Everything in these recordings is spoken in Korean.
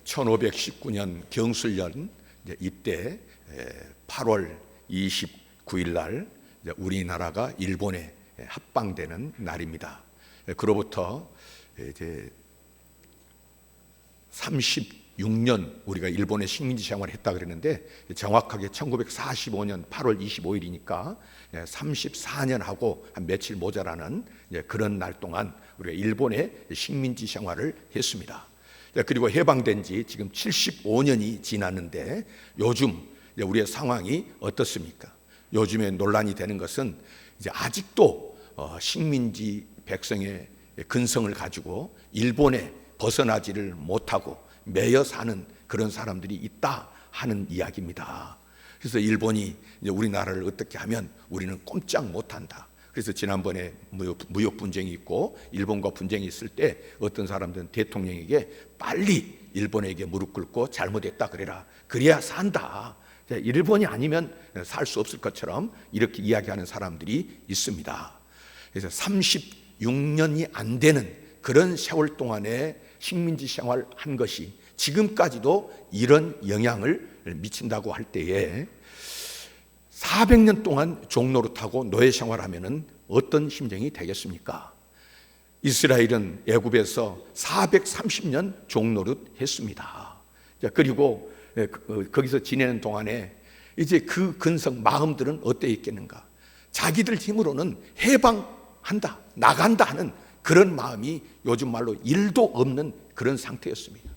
1519년 경술년 이때 8월 29일 날 우리나라가 일본에 합방되는 날입니다. 그로부터 이제 36년 우리가 일본에 식민지 생활을 했다 그랬는데 정확하게 1945년 8월 25일이니까 34년하고 한 며칠 모자라는 그런 날 동안 우리가 일본에 식민지 생활을 했습니다. 그리고 해방된 지 지금 75년이 지났는데 요즘 우리의 상황이 어떻습니까? 요즘에 논란이 되는 것은 이제 아직도 식민지 백성의 근성을 가지고 일본에 벗어나지를 못하고 매여 사는 그런 사람들이 있다 하는 이야기입니다. 그래서 일본이 이제 우리나라를 어떻게 하면 우리는 꼼짝 못한다. 그래서 지난번에 무역 분쟁이 있고 일본과 분쟁이 있을 때 어떤 사람들은 대통령에게 빨리 일본에게 무릎 꿇고 잘못했다 그래라. 그래야 산다. 일본이 아니면 살 수 없을 것처럼 이렇게 이야기하는 사람들이 있습니다. 그래서 36년이 안 되는 그런 세월 동안에 식민지 생활한 것이 지금까지도 이런 영향을 미친다고 할 때에 400년 동안 종노릇하고 노예 생활하면은 어떤 심정이 되겠습니까? 이스라엘은 애굽에서 430년 종노릇했습니다. 그리고 거기서 지내는 동안에 이제 그 근성 마음들은 어떠 있겠는가? 자기들 힘으로는 해방한다, 나간다 하는 그런 마음이 요즘 말로 1도 없는 그런 상태였습니다.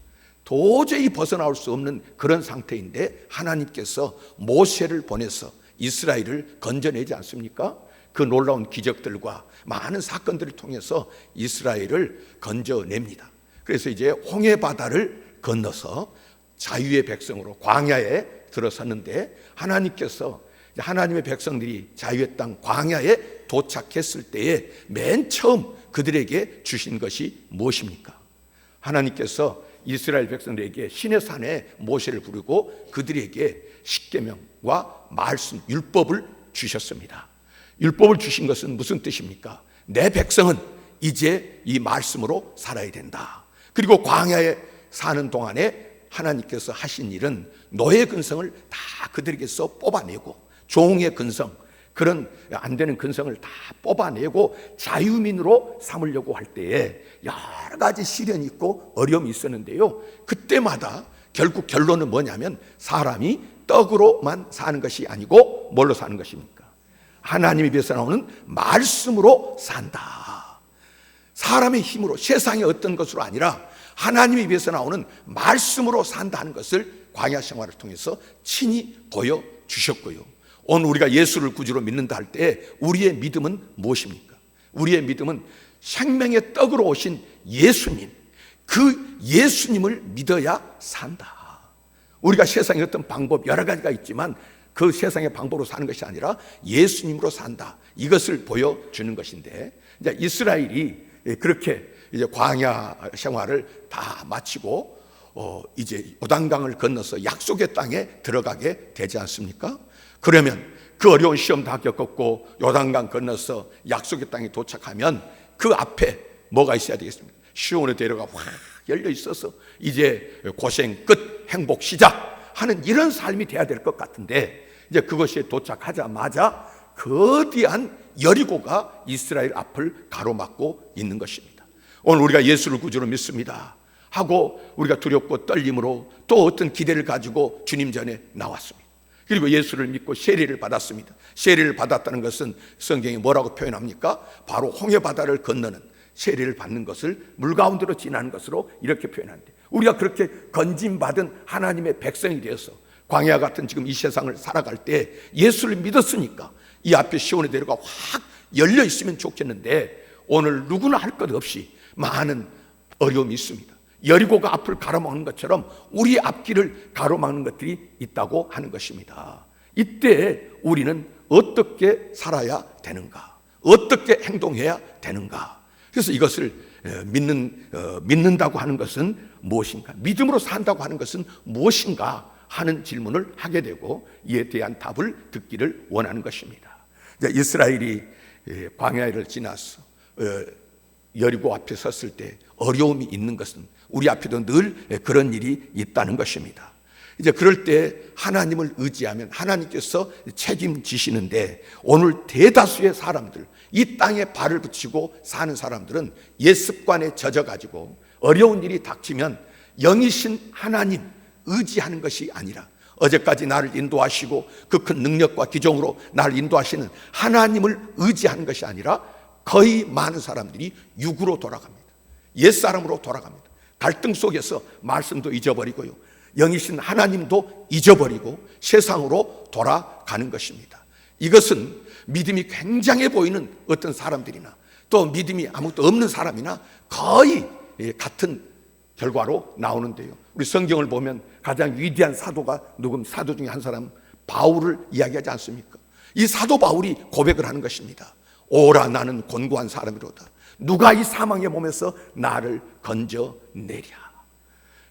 도저히 벗어나올 수 없는 그런 상태인데 하나님께서 모세를 보내서 이스라엘을 건져내지 않습니까? 그 놀라운 기적들과 많은 사건들을 통해서 이스라엘을 건져냅니다. 그래서 이제 홍해바다를 건너서 자유의 백성으로 광야에 들어섰는데 하나님께서 하나님의 백성들이 자유의 땅 광야에 도착했을 때에 맨 처음 그들에게 주신 것이 무엇입니까? 하나님께서 이스라엘 백성들에게 시내산에 모세를 부르고 그들에게 십계명과 말씀, 율법을 주셨습니다. 율법을 주신 것은 무슨 뜻입니까? 내 백성은 이제 이 말씀으로 살아야 된다. 그리고 광야에 사는 동안에 하나님께서 하신 일은 노예 근성을 다 그들에게서 뽑아내고 종의 근성, 그런 안 되는 근성을 다 뽑아내고 자유민으로 삼으려고 할 때에 여러 가지 시련이 있고 어려움이 있었는데요. 그때마다 결국 결론은 뭐냐면 사람이 떡으로만 사는 것이 아니고 뭘로 사는 것입니까? 하나님의 입에서 나오는 말씀으로 산다. 사람의 힘으로 세상의 어떤 것으로 아니라 하나님의 입에서 나오는 말씀으로 산다는 것을 광야 생활을 통해서 친히 보여주셨고요. 오늘 우리가 예수를 구주로 믿는다 할 때 우리의 믿음은 무엇입니까? 우리의 믿음은 생명의 떡으로 오신 예수님, 그 예수님을 믿어야 산다. 우리가 세상에 어떤 방법 여러 가지가 있지만 그 세상의 방법으로 사는 것이 아니라 예수님으로 산다. 이것을 보여주는 것인데 이제 이스라엘이 그렇게 이제 광야 생활을 다 마치고 이제 요단강을 건너서 약속의 땅에 들어가게 되지 않습니까? 그러면 그 어려운 시험 다 겪었고 요단강 건너서 약속의 땅에 도착하면 그 앞에 뭐가 있어야 되겠습니까? 시온의 대로가 확 열려 있어서 이제 고생 끝, 행복 시작 하는 이런 삶이 돼야 될 것 같은데 이제 그것이 도착하자마자 거대한 여리고가 이스라엘 앞을 가로막고 있는 것입니다. 오늘 우리가 예수를 구주로 믿습니다 하고 우리가 두렵고 떨림으로 또 어떤 기대를 가지고 주님 전에 나왔습니다. 그리고 예수를 믿고 세례를 받았습니다. 세례를 받았다는 것은 성경이 뭐라고 표현합니까? 바로 홍해바다를 건너는 세례를 받는 것을 물 가운데로 지나는 것으로 이렇게 표현하는데 우리가 그렇게 건짐받은 하나님의 백성이 되어서 광야 같은 지금 이 세상을 살아갈 때 예수를 믿었으니까 이 앞에 시온의 대로가 확 열려 있으면 좋겠는데 오늘 누구나 할 것 없이 많은 어려움이 있습니다. 여리고가 앞을 가로막는 것처럼 우리 앞길을 가로막는 것들이 있다고 하는 것입니다. 이때 우리는 어떻게 살아야 되는가? 어떻게 행동해야 되는가? 그래서 이것을 믿는다고 하는 것은 무엇인가? 믿음으로 산다고 하는 것은 무엇인가? 하는 질문을 하게 되고 이에 대한 답을 듣기를 원하는 것입니다. 이스라엘이 광야를 지나서 여리고 앞에 섰을 때 어려움이 있는 것은 우리 앞에도 늘 그런 일이 있다는 것입니다. 이제 그럴 때 하나님을 의지하면 하나님께서 책임지시는데, 오늘 대다수의 사람들, 이 땅에 발을 붙이고 사는 사람들은 옛 습관에 젖어가지고 어려운 일이 닥치면 영이신 하나님 의지하는 것이 아니라, 어제까지 나를 인도하시고 그 큰 능력과 기종으로 나를 인도하시는 하나님을 의지하는 것이 아니라 거의 많은 사람들이 육으로 돌아갑니다. 옛사람으로 돌아갑니다. 갈등 속에서 말씀도 잊어버리고요, 영이신 하나님도 잊어버리고 세상으로 돌아가는 것입니다. 이것은 믿음이 굉장해 보이는 어떤 사람들이나 또 믿음이 아무것도 없는 사람이나 거의 같은 결과로 나오는데요, 우리 성경을 보면 가장 위대한 사도가 사도 중에 한 사람 바울을 이야기하지 않습니까? 이 사도 바울이 고백을 하는 것입니다. 오라, 나는 곤고한 사람이로다. 누가 이 사망의 몸에서 나를 건져내랴.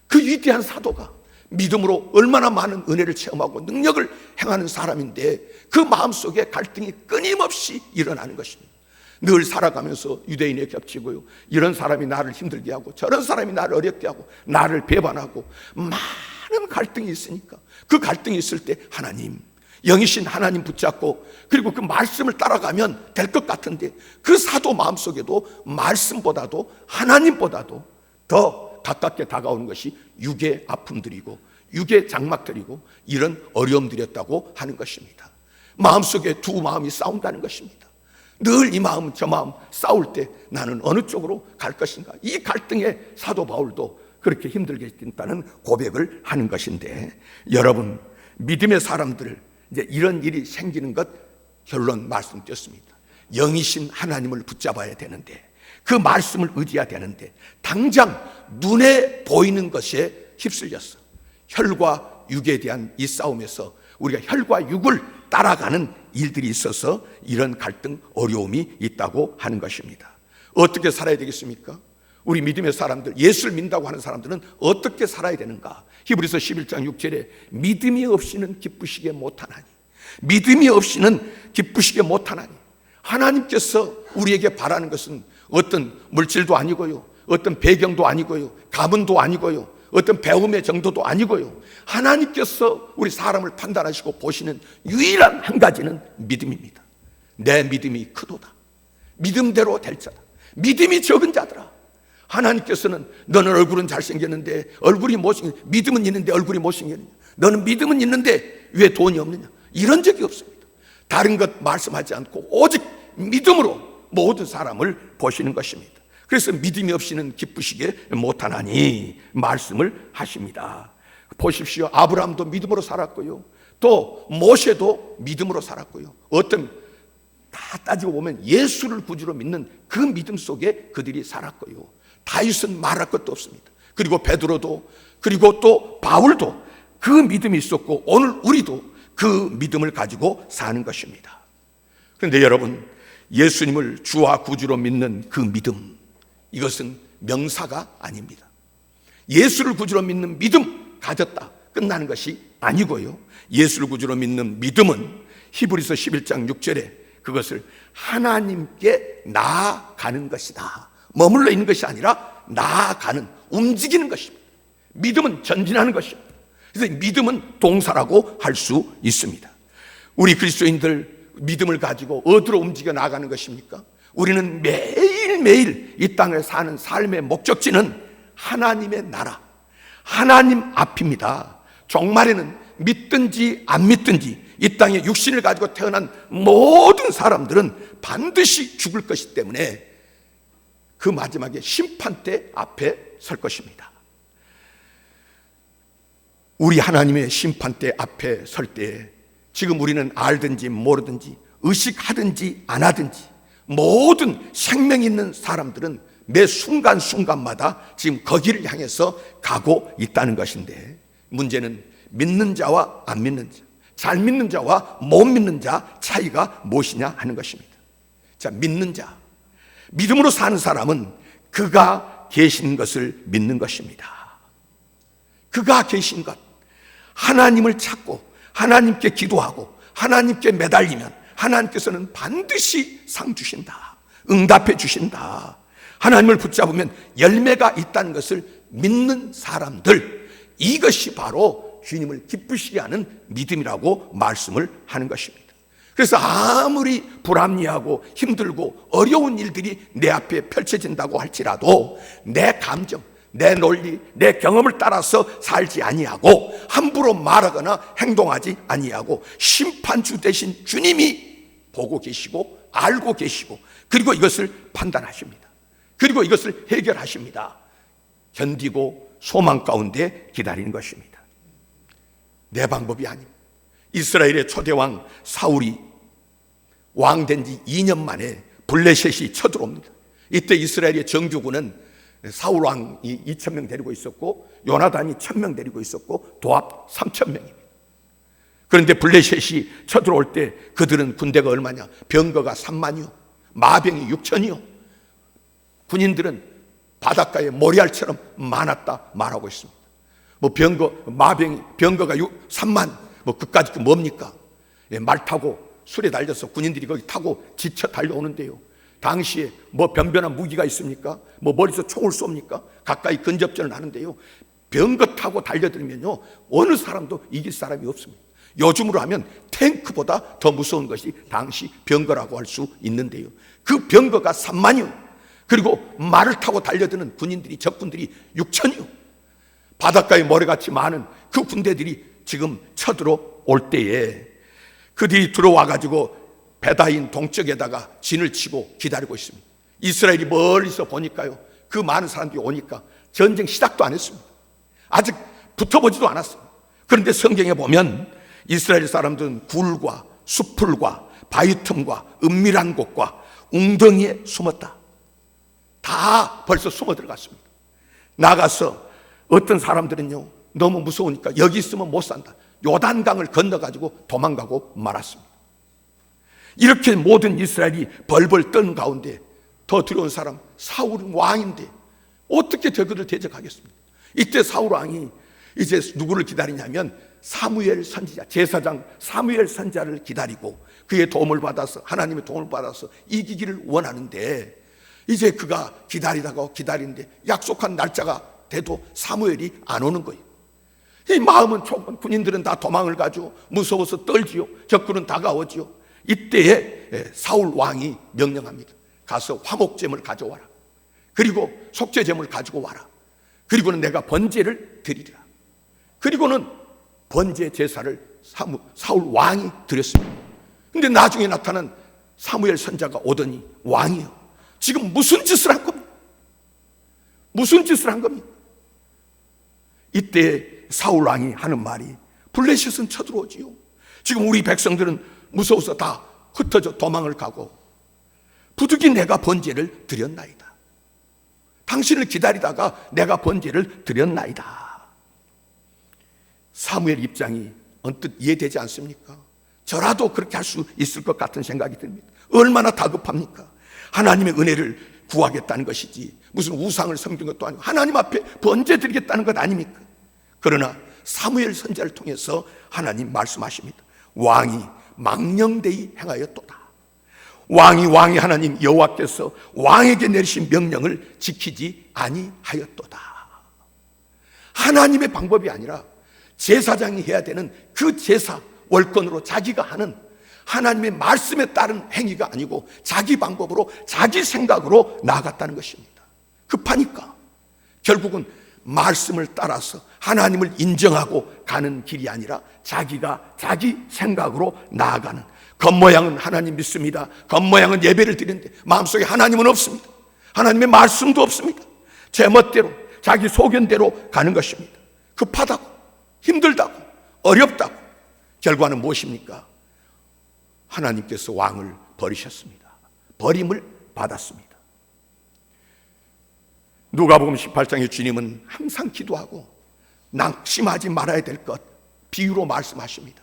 그 위대한 사도가 믿음으로 얼마나 많은 은혜를 체험하고 능력을 행하는 사람인데, 그 마음속에 갈등이 끊임없이 일어나는 것입니다. 늘 살아가면서 유대인에 겹치고요, 이런 사람이 나를 힘들게 하고 저런 사람이 나를 어렵게 하고 나를 배반하고 많은 갈등이 있으니까, 그 갈등이 있을 때 하나님, 영이신 하나님 붙잡고 그리고 그 말씀을 따라가면 될 것 같은데, 그 사도 마음속에도 말씀보다도 하나님보다도 더 가깝게 다가오는 것이 육의 아픔들이고 육의 장막들이고 이런 어려움들이었다고 하는 것입니다. 마음속에 두 마음이 싸운다는 것입니다. 늘 이 마음 저 마음 싸울 때 나는 어느 쪽으로 갈 것인가, 이 갈등에 사도 바울도 그렇게 힘들게 했다는 고백을 하는 것인데, 여러분, 믿음의 사람들, 이제 이런 일이 생기는 것 결론 말씀드렸습니다. 영이신 하나님을 붙잡아야 되는데, 그 말씀을 의지해야 되는데, 당장 눈에 보이는 것에 휩쓸렸어. 혈과 육에 대한 이 싸움에서 우리가 혈과 육을 따라가는 일들이 있어서 이런 갈등, 어려움이 있다고 하는 것입니다. 어떻게 살아야 되겠습니까? 우리 믿음의 사람들, 예수를 믿는다고 하는 사람들은 어떻게 살아야 되는가? 히브리서 11장 6절에 믿음이 없이는 기쁘시게 못하나니, 믿음이 없이는 기쁘시게 못하나니. 하나님께서 우리에게 바라는 것은 어떤 물질도 아니고요, 어떤 배경도 아니고요, 가문도 아니고요, 어떤 배움의 정도도 아니고요, 하나님께서 우리 사람을 판단하시고 보시는 유일한 한 가지는 믿음입니다. 내 믿음이 크도다, 믿음대로 될 자다, 믿음이 적은 자들아. 하나님께서는 너는 얼굴은 잘생겼는데 얼굴이 못생겼냐, 믿음은 있는데 얼굴이 못생겼냐, 너는 믿음은 있는데 왜 돈이 없느냐, 이런 적이 없습니다. 다른 것 말씀하지 않고 오직 믿음으로 모든 사람을 보시는 것입니다. 그래서 믿음이 없이는 기쁘시게 못하나니 말씀을 하십니다. 보십시오, 아브라함도 믿음으로 살았고요, 또 모세도 믿음으로 살았고요, 어떤 다 따지고 보면 예수를 구주로 믿는 그 믿음 속에 그들이 살았고요, 다윗은 말할 것도 없습니다. 그리고 베드로도, 그리고 또 바울도 그 믿음이 있었고, 오늘 우리도 그 믿음을 가지고 사는 것입니다. 그런데 여러분, 예수님을 주와 구주로 믿는 그 믿음, 이것은 명사가 아닙니다. 예수를 구주로 믿는 믿음 가졌다 끝나는 것이 아니고요, 예수를 구주로 믿는 믿음은 히브리서 11장 6절에 그것을 하나님께 나아가는 것이다, 머물러 있는 것이 아니라 나아가는, 움직이는 것입니다. 믿음은 전진하는 것입니다. 그래서 믿음은 동사라고 할 수 있습니다. 우리 그리스도인들 믿음을 가지고 어디로 움직여 나가는 것입니까? 우리는 매일매일 이 땅에 사는 삶의 목적지는 하나님의 나라, 하나님 앞입니다. 종말에는 믿든지 안 믿든지 이 땅에 육신을 가지고 태어난 모든 사람들은 반드시 죽을 것이기 때문에 그 마지막에 심판대 앞에 설 것입니다. 우리 하나님의 심판대 앞에 설 때 지금 우리는 알든지 모르든지 의식하든지 안 하든지 모든 생명 있는 사람들은 매 순간순간마다 지금 거기를 향해서 가고 있다는 것인데, 문제는 믿는 자와 안 믿는 자, 잘 믿는 자와 못 믿는 자 차이가 무엇이냐 하는 것입니다. 자, 믿는 자, 믿음으로 사는 사람은 그가 계신 것을 믿는 것입니다. 그가 계신 것, 하나님을 찾고 하나님께 기도하고 하나님께 매달리면 하나님께서는 반드시 상 주신다, 응답해 주신다. 하나님을 붙잡으면 열매가 있다는 것을 믿는 사람들, 이것이 바로 주님을 기쁘시게 하는 믿음이라고 말씀을 하는 것입니다. 그래서 아무리 불합리하고 힘들고 어려운 일들이 내 앞에 펼쳐진다고 할지라도 내 감정, 내 논리, 내 경험을 따라서 살지 아니하고 함부로 말하거나 행동하지 아니하고 심판주 되신 주님이 보고 계시고 알고 계시고 그리고 이것을 판단하십니다. 그리고 이것을 해결하십니다. 견디고 소망 가운데 기다리는 것입니다. 내 방법이 아닙니다. 이스라엘의 초대왕 사울이 왕된 지 2년 만에 블레셋이 쳐들어옵니다. 이때 이스라엘의 정규군은 사울 왕이 2,000명 데리고 있었고 요나단이 1,000명 데리고 있었고 도합 3,000명입니다. 그런데 블레셋이 쳐들어올 때 그들은 군대가 얼마냐? 병거가 3만이요, 마병이 6천이요. 군인들은 바닷가에 모래알처럼 많았다 말하고 있습니다. 뭐 병거가 3만, 뭐 그까짓 뭡니까? 말 타고 술에 달려서 군인들이 거기 타고 지쳐 달려오는데요. 당시에 뭐 변변한 무기가 있습니까? 뭐 머리에서 총을 쏩니까? 가까이 근접전을 하는데요. 병거 타고 달려들면요, 어느 사람도 이길 사람이 없습니다. 요즘으로 하면 탱크보다 더 무서운 것이 당시 병거라고 할 수 있는데요. 그 병거가 3만이요. 그리고 말을 타고 달려드는 군인들이, 적군들이 6천이요. 바닷가에 모래같이 많은 그 군대들이 지금 쳐들어올 때에 그들이 들어와가지고 베다인 동쪽에다가 진을 치고 기다리고 있습니다. 이스라엘이 멀리서 보니까요, 그 많은 사람들이 오니까 전쟁 시작도 안 했습니다. 아직 붙어보지도 않았어요. 그런데 성경에 보면 이스라엘 사람들은 굴과 수풀과 바위 틈과 은밀한 곳과 웅덩이에 숨었다. 다 벌써 숨어 들어갔습니다. 나가서 어떤 사람들은요, 너무 무서우니까 여기 있으면 못 산다, 요단강을 건너가지고 도망가고 말았습니다. 이렇게 모든 이스라엘이 벌벌 떠는 가운데 더 두려운 사람, 사울은 왕인데 어떻게 그들을 대적하겠습니까? 이때 사울 왕이 이제 누구를 기다리냐면 사무엘 선지자, 제사장 사무엘 선지자를 기다리고 그의 도움을 받아서, 하나님의 도움을 받아서 이기기를 원하는데, 이제 그가 기다리는데 약속한 날짜가 돼도 사무엘이 안 오는 거예요. 이 마음은 좁은 군인들은 다 도망을 가죠. 무서워서 떨지요. 적군은 다가오지요. 이때에 사울 왕이 명령합니다. 가서 화목제물 가져와라. 그리고 속죄제물 가지고 와라. 그리고는 내가 번제를 드리리라. 그리고는 번제 제사를 사울 왕이 드렸습니다. 근데 나중에 나타난 사무엘 선지자가 오더니 왕이요, 지금 무슨 짓을 한 겁니까? 무슨 짓을 한 겁니까? 이때 사울 왕이 하는 말이, 블레셋은 쳐들어오지요. 지금 우리 백성들은 무서워서 다 흩어져 도망을 가고 부득이 내가 번제를 드렸나이다. 당신을 기다리다가 내가 번제를 드렸나이다. 사무엘 입장이 언뜻 이해되지 않습니까? 저라도 그렇게 할 수 있을 것 같은 생각이 듭니다. 얼마나 다급합니까? 하나님의 은혜를 구하겠다는 것이지 무슨 우상을 섬긴 것도 아니고 하나님 앞에 번제 드리겠다는 것 아닙니까? 그러나 사무엘 선지자를 통해서 하나님 말씀하십니다. 왕이 망령되이 행하였도다. 왕이 하나님 여호와께서 왕에게 내리신 명령을 지키지 아니하였도다. 하나님의 방법이 아니라 제사장이 해야 되는 그 제사 월권으로 자기가 하는 하나님의 말씀에 따른 행위가 아니고 자기 방법으로 자기 생각으로 나아갔다는 것입니다. 급하니까 결국은 말씀을 따라서 하나님을 인정하고 가는 길이 아니라 자기가 자기 생각으로 나아가는, 겉모양은 하나님 믿습니다, 겉모양은 예배를 드리는데 마음속에 하나님은 없습니다. 하나님의 말씀도 없습니다. 제 멋대로 자기 소견대로 가는 것입니다. 급하다고, 힘들다고, 어렵다고. 결과는 무엇입니까? 하나님께서 왕을 버리셨습니다. 버림을 받았습니다. 누가복음 18장의 주님은 항상 기도하고 낙심하지 말아야 될 것 비유로 말씀하십니다.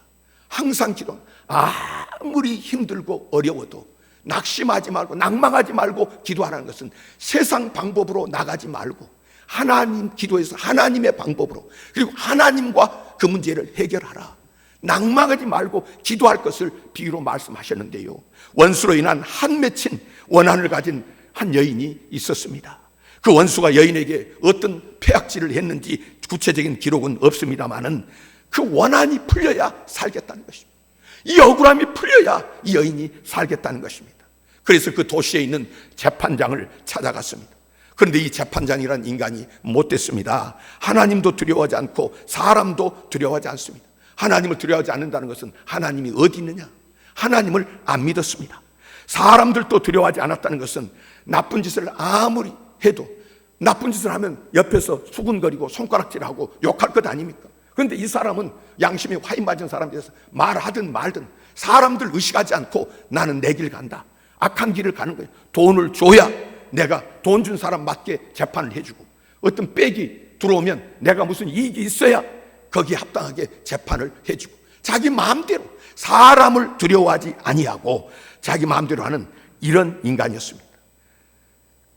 항상 기도, 아무리 힘들고 어려워도 낙심하지 말고 낭망하지 말고 기도하라는 것은 세상 방법으로 나가지 말고 하나님 기도해서 하나님의 방법으로, 그리고 하나님과 그 문제를 해결하라. 낭망하지 말고 기도할 것을 비유로 말씀하셨는데요, 원수로 인한 한 맺힌 원한을 가진 한 여인이 있었습니다. 그 원수가 여인에게 어떤 폐악질을 했는지 구체적인 기록은 없습니다만은 그 원한이 풀려야 살겠다는 것입니다. 이 억울함이 풀려야 이 여인이 살겠다는 것입니다. 그래서 그 도시에 있는 재판장을 찾아갔습니다. 그런데 이 재판장이란 인간이 못됐습니다. 하나님도 두려워하지 않고 사람도 두려워하지 않습니다. 하나님을 두려워하지 않는다는 것은 하나님이 어디 있느냐? 하나님을 안 믿었습니다. 사람들도 두려워하지 않았다는 것은 나쁜 짓을 아무리 해도 나쁜 짓을 하면 옆에서 수군거리고 손가락질하고 욕할 것 아닙니까? 그런데 이 사람은 양심이 화인 맞은 사람이라서 말하든 말든 사람들 의식하지 않고 나는 내 길 간다. 악한 길을 가는 거예요. 돈을 줘야 내가 돈 준 사람 맞게 재판을 해주고, 어떤 백이 들어오면 내가 무슨 이익이 있어야 거기에 합당하게 재판을 해주고, 자기 마음대로 사람을 두려워하지 아니하고 자기 마음대로 하는 이런 인간이었습니다.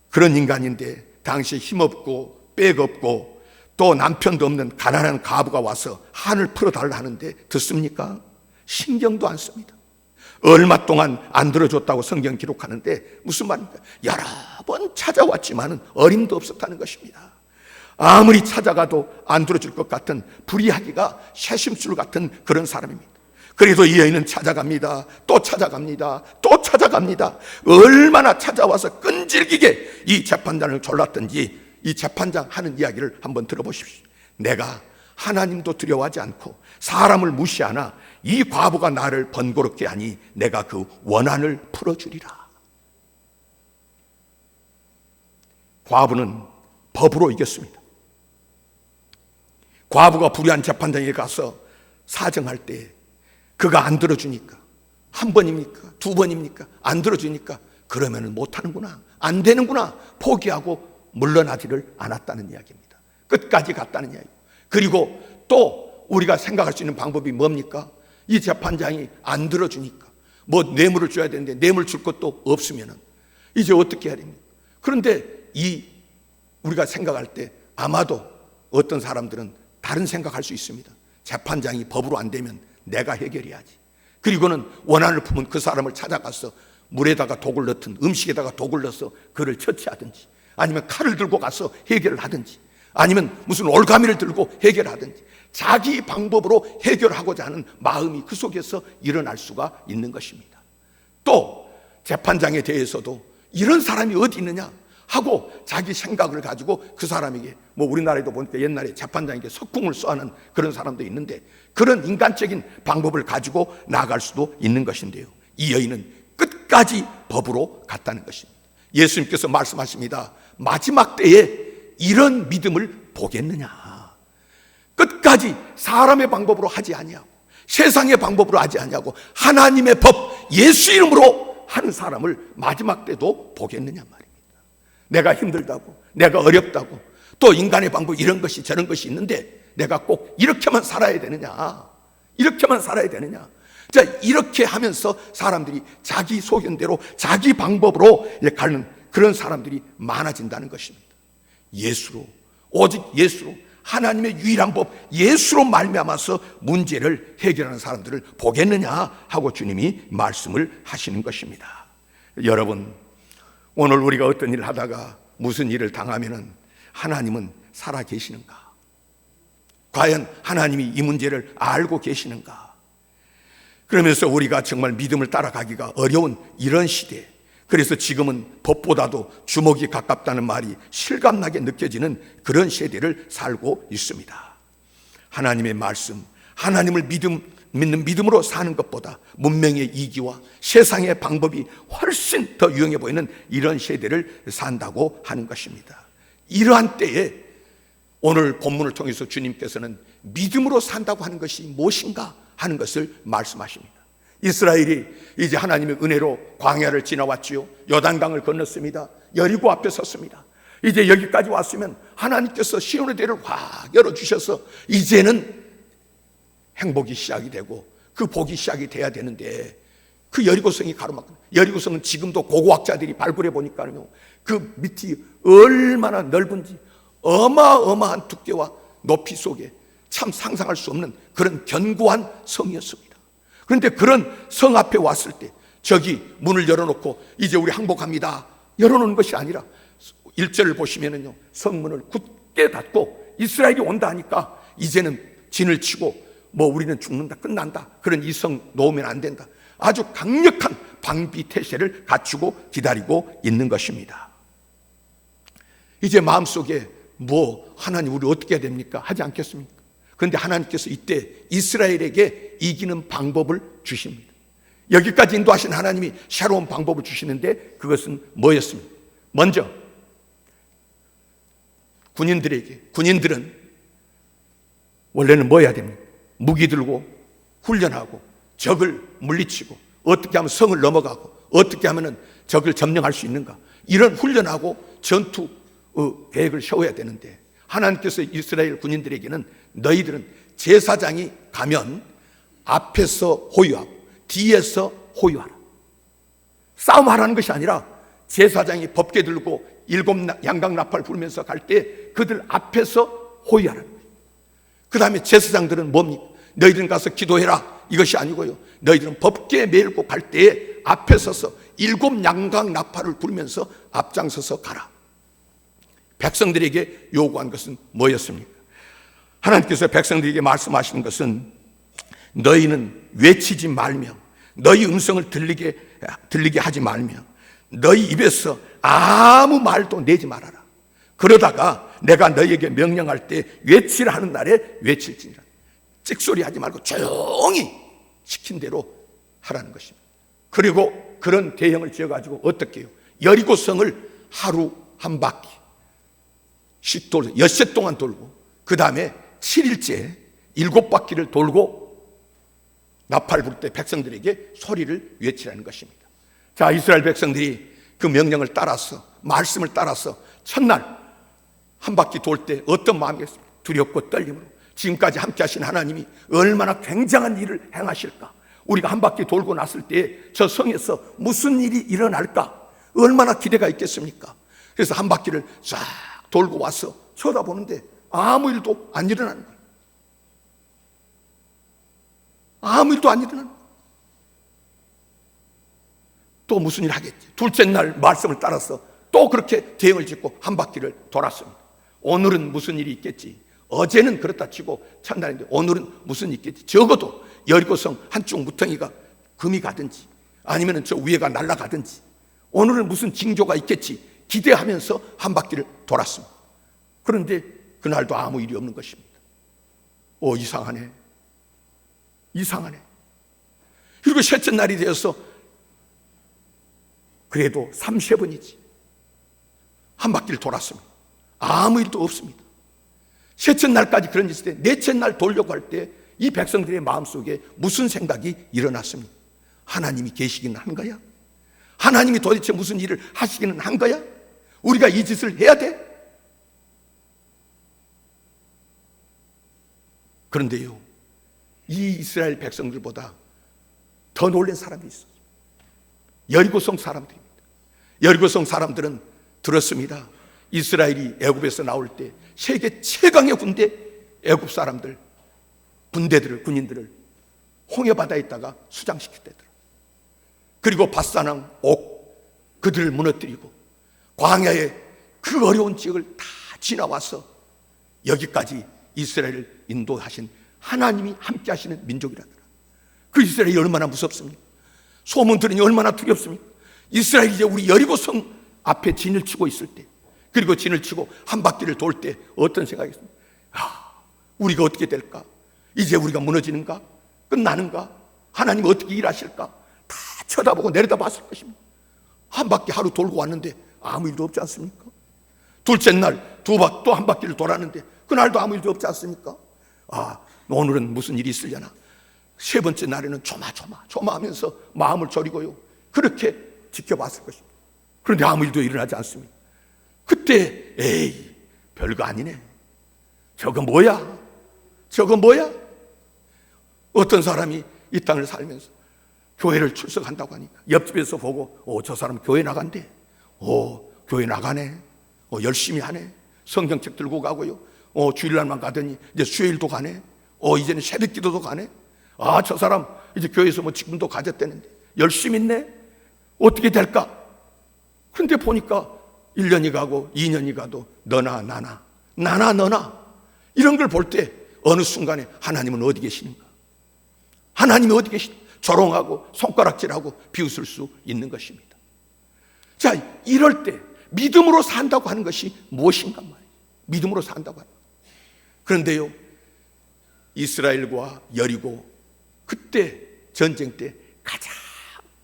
그런 인간인데 당시에 힘없고 백 없고 또 남편도 없는 가난한 과부가 와서 한을 풀어달라 하는데 듣습니까? 신경도 안 씁니다. 얼마 동안 안 들어줬다고 성경 기록하는데 무슨 말입니까? 여러 번 찾아왔지만은 어림도 없었다는 것입니다. 아무리 찾아가도 안 들어줄 것 같은 불의하기가 새심술 같은 그런 사람입니다. 그래도 이 여인은 찾아갑니다. 또 찾아갑니다. 또 찾아갑니다. 얼마나 찾아와서 끈질기게 이 재판장을 졸랐던지 이 재판장 하는 이야기를 한번 들어보십시오. 내가 하나님도 두려워하지 않고 사람을 무시하나 이 과부가 나를 번거롭게 하니 내가 그 원한을 풀어주리라. 과부는 법으로 이겼습니다. 과부가 불의한 재판장에 가서 사정할 때 그가 안 들어주니까, 한 번입니까? 두 번입니까? 안 들어주니까 그러면은 못하는구나, 안 되는구나 포기하고 물러나지를 않았다는 이야기입니다. 끝까지 갔다는 이야기. 그리고 또 우리가 생각할 수 있는 방법이 뭡니까? 이 재판장이 안 들어주니까 뭐 뇌물을 줘야 되는데 뇌물 줄 것도 없으면은 이제 어떻게 해야 됩니까? 그런데 우리가 생각할 때 아마도 어떤 사람들은 다른 생각할 수 있습니다. 재판장이 법으로 안 되면 내가 해결해야지. 그리고는 원한을 품은 그 사람을 찾아가서 물에다가 독을 넣든 음식에다가 독을 넣어서 그를 처치하든지, 아니면 칼을 들고 가서 해결을 하든지, 아니면 무슨 올가미를 들고 해결하든지 자기 방법으로 해결하고자 하는 마음이 그 속에서 일어날 수가 있는 것입니다. 또 재판장에 대해서도 이런 사람이 어디 있느냐 하고 자기 생각을 가지고 그 사람에게, 뭐 우리나라에도 보니까 옛날에 재판장에게 석궁을 쏘는 그런 사람도 있는데 그런 인간적인 방법을 가지고 나아갈 수도 있는 것인데요, 이 여인은 끝까지 법으로 갔다는 것입니다. 예수님께서 말씀하십니다. 마지막 때에 이런 믿음을 보겠느냐. 끝까지 사람의 방법으로 하지 아니하고 세상의 방법으로 하지 아니하고 하나님의 법 예수 이름으로 하는 사람을 마지막 때도 보겠느냐 말입니다. 내가 힘들다고, 내가 어렵다고, 또 인간의 방법 이런 것이 저런 것이 있는데 내가 꼭 이렇게만 살아야 되느냐, 이렇게만 살아야 되느냐. 자, 이렇게 하면서 사람들이 자기 소견대로 자기 방법으로 가는 그런 사람들이 많아진다는 것입니다. 예수로, 오직 예수로, 하나님의 유일한 법 예수로 말미암아서 문제를 해결하는 사람들을 보겠느냐 하고 주님이 말씀을 하시는 것입니다. 여러분, 오늘 우리가 어떤 일을 하다가 무슨 일을 당하면은 하나님은 살아 계시는가? 과연 하나님이 이 문제를 알고 계시는가? 그러면서 우리가 정말 믿음을 따라가기가 어려운 이런 시대, 그래서 지금은 법보다도 주먹이 가깝다는 말이 실감나게 느껴지는 그런 세대를 살고 있습니다. 하나님의 말씀, 하나님을 믿는 믿음으로 사는 것보다 문명의 이기와 세상의 방법이 훨씬 더 유용해 보이는 이런 세대를 산다고 하는 것입니다. 이러한 때에 오늘 본문을 통해서 주님께서는 믿음으로 산다고 하는 것이 무엇인가 하는 것을 말씀하십니다. 이스라엘이 이제 하나님의 은혜로 광야를 지나왔지요. 요단강을 건넜습니다. 여리고 앞에 섰습니다. 이제 여기까지 왔으면 하나님께서 시온의 대를 확 열어주셔서 이제는 행복이 시작이 되고 그 복이 시작이 돼야 되는데 그 여리고성이 가로막혀. 여리고성은 지금도 고고학자들이 발굴해 보니까요, 그 밑이 얼마나 넓은지 어마어마한 두께와 높이 속에 참 상상할 수 없는 그런 견고한 성이었습니다. 그런데 그런 성 앞에 왔을 때 저기 문을 열어놓고 이제 우리 항복합니다, 열어놓은 것이 아니라 1절을 보시면은요, 성문을 굳게 닫고 이스라엘이 온다 하니까 이제는 진을 치고 우리는 죽는다, 끝난다, 그런 이성 놓으면 안 된다, 아주 강력한 방비태세를 갖추고 기다리고 있는 것입니다. 이제 마음속에 하나님 우리 어떻게 해야 됩니까? 하지 않겠습니까? 그런데 하나님께서 이때 이스라엘에게 이기는 방법을 주십니다. 여기까지 인도하신 하나님이 새로운 방법을 주시는데 그것은 뭐였습니까? 먼저 군인들은 원래는 뭐 해야 됩니까? 무기 들고 훈련하고 적을 물리치고 어떻게 하면 성을 넘어가고 어떻게 하면 적을 점령할 수 있는가, 이런 훈련하고 전투 계획을 세워야 되는데 하나님께서 이스라엘 군인들에게는 너희들은 제사장이 가면 앞에서 호위하고 뒤에서 호위하라, 싸움하라는 것이 아니라 제사장이 법궤 들고 7 양강나팔 불면서 갈 때 그들 앞에서 호위하라는 거예요. 그 다음에 제사장들은 뭡니까? 너희들은 가서 기도해라, 이것이 아니고요, 너희들은 법궤 메고 갈 때에 앞에 서서 7 양강나팔을 불면서 앞장서서 가라. 백성들에게 요구한 것은 뭐였습니까? 하나님께서 백성들에게 말씀하시는 것은 너희는 외치지 말며 너희 음성을 들리게 하지 말며 너희 입에서 아무 말도 내지 말아라. 그러다가 내가 너희에게 명령할 때 외치라 하는 날에 외칠지니라. 찍소리 하지 말고 조용히 시킨 대로 하라는 것입니다. 그리고 그런 대형을 지어가지고 어떻게 해요? 여리고성을 하루 한 바퀴씩 돌고 엿새 동안 돌고 그 다음에 7일째 7바퀴를 돌고 나팔 불 때 백성들에게 소리를 외치라는 것입니다. 자, 이스라엘 백성들이 그 명령을 따라서, 말씀을 따라서 첫날 한 바퀴 돌 때 어떤 마음이었습니까? 두렵고 떨림으로 지금까지 함께 하신 하나님이 얼마나 굉장한 일을 행하실까, 우리가 한 바퀴 돌고 났을 때 저 성에서 무슨 일이 일어날까 얼마나 기대가 있겠습니까? 그래서 한 바퀴를 쫙 돌고 와서 쳐다보는데 아무 일도 안 일어나는 거예요. 아무 일도 안 일어나는 거예요. 또 무슨 일 하겠지. 둘째 날 말씀을 따라서 또 그렇게 대응을 짓고 한 바퀴를 돌았습니다. 오늘은 무슨 일이 있겠지. 어제는 그렇다 치고 첫날인데 오늘은 무슨 일이 있겠지. 적어도 여리고성 한쪽 무덩이가 금이 가든지 아니면 저 위에가 날아가든지 오늘은 무슨 징조가 있겠지 기대하면서 한 바퀴를 돌았습니다. 그런데 그날도 아무 일이 없는 것입니다. 이상하네. 그리고 셋째 날이 되어서 그래도 3세번이지 한 바퀴를 돌았습니다. 아무 일도 없습니다. 셋째 날까지 그런 일이 있을 때 넷째 날 돌려고 할 때 이 백성들의 마음속에 무슨 생각이 일어났습니까? 하나님이 계시기는 한 거야? 하나님이 도대체 무슨 일을 하시기는 한 거야? 우리가 이 짓을 해야 돼? 그런데요, 이 이스라엘 백성들보다 더 놀란 사람이 있어요. 여리고성 사람들입니다. 여리고성 사람들은 들었습니다. 이스라엘이 애굽에서 나올 때 세계 최강의 군대, 애굽 사람들 군인들을 홍해바다에 있다가 수장시켰대더라. 그리고 바산왕 옥 그들을 무너뜨리고 광야의 그 어려운 지역을 다 지나와서 여기까지 이스라엘을 인도하신 하나님이 함께 하시는 민족이라더라. 그 이스라엘이 얼마나 무섭습니까? 소문 들으니 얼마나 두렵습니까? 이스라엘이 이제 우리 여리고성 앞에 진을 치고 있을 때, 그리고 진을 치고 한 바퀴를 돌 때 어떤 생각이 있습니까? 우리가 어떻게 될까? 이제 우리가 무너지는가? 끝나는가? 하나님 어떻게 일하실까? 다 쳐다보고 내려다봤을 것입니다. 한 바퀴 하루 돌고 왔는데 아무 일도 없지 않습니까? 둘째 날 또 한 바퀴를 돌았는데 그날도 아무 일도 없지 않습니까? 오늘은 무슨 일이 있으려나? 세 번째 날에는 조마하면서 마음을 졸이고요, 그렇게 지켜봤을 것입니다. 그런데 아무 일도 일어나지 않습니다. 그때 별거 아니네. 저거 뭐야? 어떤 사람이 이 땅을 살면서 교회를 출석한다고 하니까 옆집에서 보고 저 사람 교회 나간대. 교회 나가네. 열심히 하네. 성경책 들고 가고요. 주일날만 가더니 이제 수요일도 가네. 이제는 새벽기도도 가네. 저 사람 이제 교회에서 직분도 가졌다는데 열심히 있네. 어떻게 될까? 근데 보니까 1년이 가고 2년이 가도 너나 나나 나나 너나 이런 걸 볼 때 어느 순간에 하나님은 어디 계시는가? 하나님이 어디 계시는가? 조롱하고 손가락질하고 비웃을 수 있는 것입니다. 자, 이럴 때 믿음으로 산다고 하는 것이 무엇인가 말이에요. 믿음으로 산다고 하는 것. 그런데요, 이스라엘과 여리고 그때 전쟁 때 가장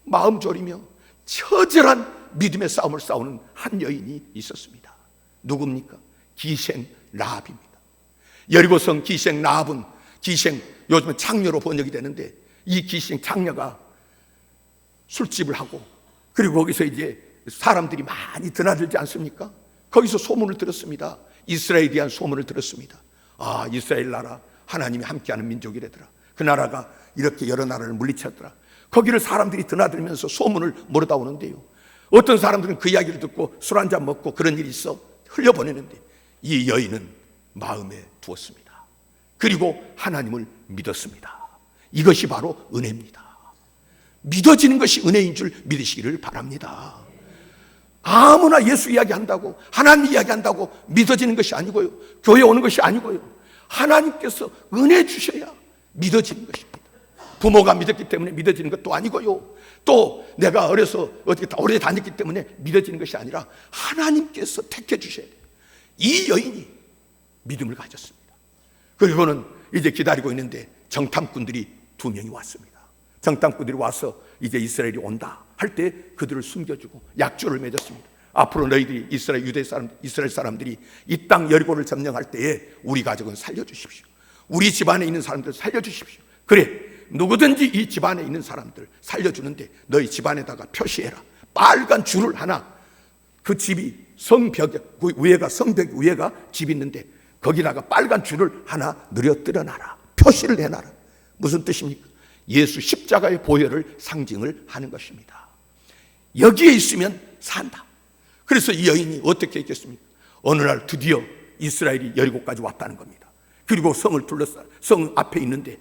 마음 졸이며 처절한 믿음의 싸움을 싸우는 한 여인이 있었습니다. 누굽니까? 기생 라합입니다. 여리고성 기생 라합은 기생, 요즘은 창녀로 번역이 되는데 이 기생 창녀가 술집을 하고 그리고 거기서 이제 사람들이 많이 드나들지 않습니까? 거기서 소문을 들었습니다. 이스라엘에 대한 소문을 들었습니다. 아, 이스라엘 나라 하나님이 함께하는 민족이래더라. 그 나라가 이렇게 여러 나라를 물리쳤더라. 거기를 사람들이 드나들면서 소문을 몰아다 오는데요, 어떤 사람들은 그 이야기를 듣고 술 한잔 먹고 그런 일이 있어 흘려보내는데 이 여인은 마음에 두었습니다. 그리고 하나님을 믿었습니다. 이것이 바로 은혜입니다. 믿어지는 것이 은혜인 줄 믿으시기를 바랍니다. 아무나 예수 이야기한다고, 하나님 이야기한다고 믿어지는 것이 아니고요, 교회 오는 것이 아니고요, 하나님께서 은혜 주셔야 믿어지는 것입니다. 부모가 믿었기 때문에 믿어지는 것도 아니고요, 또 내가 어려서 어떻게 오래 다녔기 때문에 믿어지는 것이 아니라 하나님께서 택해 주셔야 돼요. 이 여인이 믿음을 가졌습니다. 그리고는 이제 기다리고 있는데 정탐꾼들이 2명이 왔습니다. 정탐꾼들이 와서 이제 이스라엘이 온다 할 때 그들을 숨겨주고 약조를 맺었습니다. 앞으로 너희들이 이스라엘 사람들이 이 땅 여리고를 점령할 때에 우리 가족은 살려주십시오. 우리 집안에 있는 사람들 살려주십시오. 그래, 누구든지 이 집안에 있는 사람들 살려주는데 너희 집안에다가 표시해라. 빨간 줄을 하나, 그 집이 성벽 위에가 집 있는데 거기다가 빨간 줄을 하나 늘어뜨려 놔라. 표시를 해놔라. 무슨 뜻입니까? 예수 십자가의 보혈을 상징을 하는 것입니다. 여기에 있으면 산다. 그래서 이 여인이 어떻게 했겠습니까? 어느 날 드디어 이스라엘이 여리고까지 왔다는 겁니다. 그리고 성을 둘러싸 성 앞에 있는데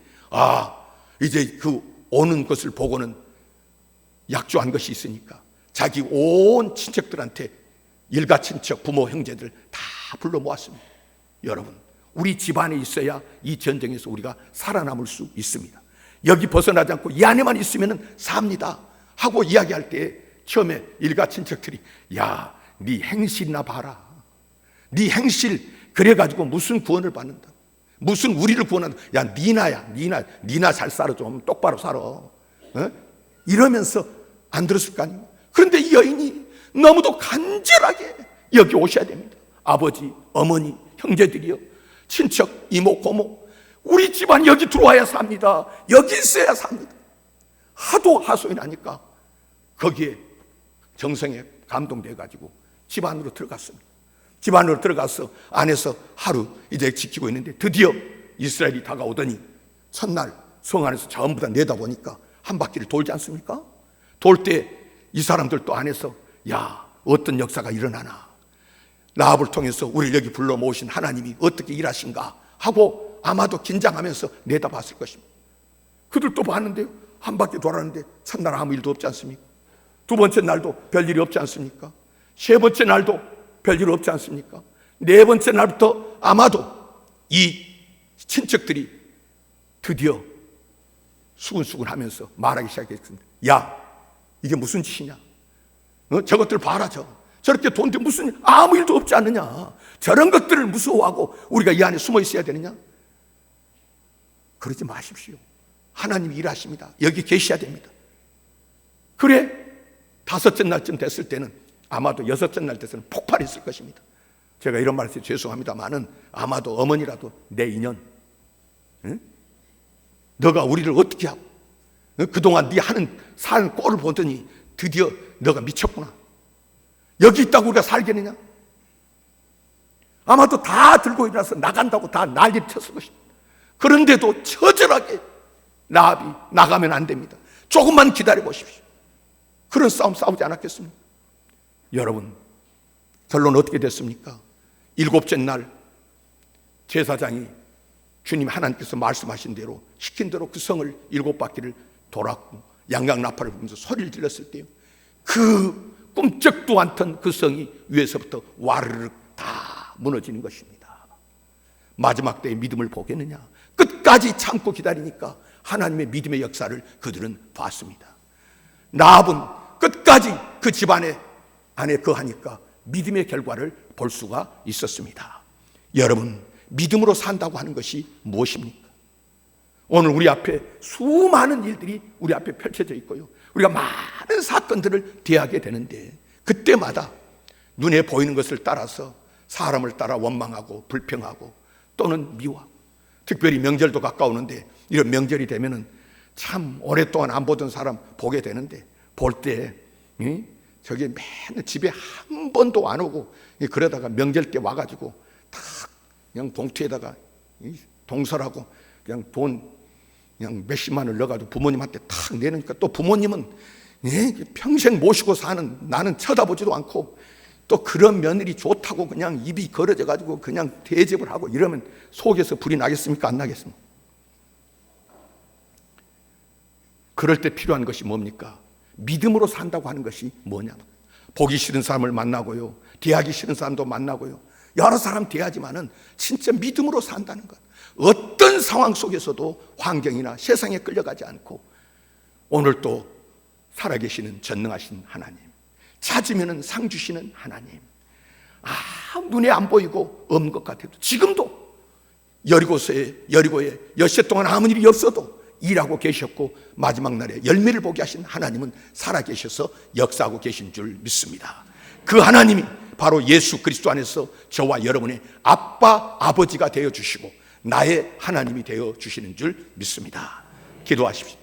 이제 그 오는 것을 보고는 약조한 것이 있으니까 자기 온 친척들한테 일가 친척, 부모, 형제들 다 불러 모았습니다. 여러분, 우리 집안에 있어야 이 전쟁에서 우리가 살아남을 수 있습니다. 여기 벗어나지 않고 이 안에만 있으면 삽니다 하고 이야기할 때 처음에 일가 친척들이 야, 네 행실이나 봐라. 네 행실 그래가지고 무슨 구원을 받는다, 무슨 우리를 구원한다. 야, 니나 잘 살아, 좀 똑바로 살아, 이러면서 안 들었을 거 아니에요. 그런데 이 여인이 너무도 간절하게 여기 오셔야 됩니다. 아버지, 어머니, 형제들이요, 친척, 이모, 고모, 우리 집안 여기 들어와야 삽니다. 여기 있어야 삽니다. 하도 하소연 하니까 거기에 정성에 감동돼가지고 집 안으로 들어갔습니다. 집 안으로 들어가서 안에서 하루 이제 지키고 있는데 드디어 이스라엘이 다가오더니 첫날 성 안에서 전부 다 내다보니까 한 바퀴를 돌지 않습니까? 돌 때 이 사람들 또 안에서 야, 어떤 역사가 일어나나, 라합을 통해서 우리를 여기 불러 모으신 하나님이 어떻게 일하신가 하고 아마도 긴장하면서 내다봤을 것입니다. 그들 또 봤는데요, 한 바퀴 돌았는데 첫날 아무 일도 없지 않습니까? 두 번째 날도 별일이 없지 않습니까? 세 번째 날도 별일 없지 않습니까? 네 번째 날부터 아마도 이 친척들이 드디어 수근수근 하면서 말하기 시작했습니다. 야, 이게 무슨 짓이냐? 저것들 봐라, 저렇게 돈데 무슨 아무 일도 없지 않느냐? 저런 것들을 무서워하고 우리가 이 안에 숨어 있어야 되느냐? 그러지 마십시오. 하나님이 일하십니다. 여기 계셔야 됩니다. 그래, 5째 날쯤 됐을 때는 아마도 6째 날 돼서는 폭발했을 것입니다. 제가 이런 말해서 죄송합니다만은 아마도 어머니라도 내 인연, 너가 우리를 어떻게 하고 그동안 네 사는 꼴을 보더니 드디어 너가 미쳤구나, 여기 있다고 우리가 살겠느냐? 아마도 다 들고 일어나서 나간다고 다 난리를 쳤을 것입니다. 그런데도 처절하게 라합이 나가면 안 됩니다. 조금만 기다려 보십시오. 그런 싸움 싸우지 않았겠습니까? 여러분, 결론 어떻게 됐습니까? 7째 날 제사장이 주님 하나님께서 말씀하신 대로 시킨 대로 그 성을 7바퀴를 돌았고 양강나팔을 불면서 소리를 질렀을 때요, 그 꿈쩍도 않던 그 성이 위에서부터 와르르 다 무너지는 것입니다. 마지막 때의 믿음을 보겠느냐? 끝까지 참고 기다리니까 하나님의 믿음의 역사를 그들은 봤습니다. 라합은 끝까지 그 집안에 안에 거하니까 믿음의 결과를 볼 수가 있었습니다. 여러분, 믿음으로 산다고 하는 것이 무엇입니까? 오늘 우리 앞에 수많은 일들이 우리 앞에 펼쳐져 있고요, 우리가 많은 사건들을 대하게 되는데, 그때마다 눈에 보이는 것을 따라서 사람을 따라 원망하고 불평하고 또는 미워하고, 특별히 명절도 가까우는데 이런 명절이 되면은 참 오랫동안 안 보던 사람 보게 되는데, 볼 때 저게 맨날 집에 한 번도 안 오고, 그러다가 명절 때 와가지고 탁 그냥 봉투에다가 동설하고 그냥 돈 그냥 몇십만 원을 넣어가지고 부모님한테 탁 내놓으니까, 또 부모님은 평생 모시고 사는 나는 쳐다보지도 않고, 또 그런 며느리 좋다고 그냥 입이 걸어져 가지고 그냥 대접을 하고 이러면 속에서 불이 나겠습니까? 안 나겠습니까? 그럴 때 필요한 것이 뭡니까? 믿음으로 산다고 하는 것이 뭐냐? 보기 싫은 사람을 만나고요, 대하기 싫은 사람도 만나고요, 여러 사람 대하지만은 진짜 믿음으로 산다는 것. 어떤 상황 속에서도 환경이나 세상에 끌려가지 않고, 오늘 또 살아계시는 전능하신 하나님, 찾으면은 상 주시는 하나님, 눈에 안 보이고 없는 것 같아도 지금도 여리고에 엿새 동안 아무 일이 없어도 일하고 계셨고, 마지막 날에 열매를 보게 하신 하나님은 살아계셔서 역사하고 계신 줄 믿습니다. 그 하나님이 바로 예수 그리스도 안에서 저와 여러분의 아빠, 아버지가 되어주시고 나의 하나님이 되어주시는 줄 믿습니다. 기도하십시오.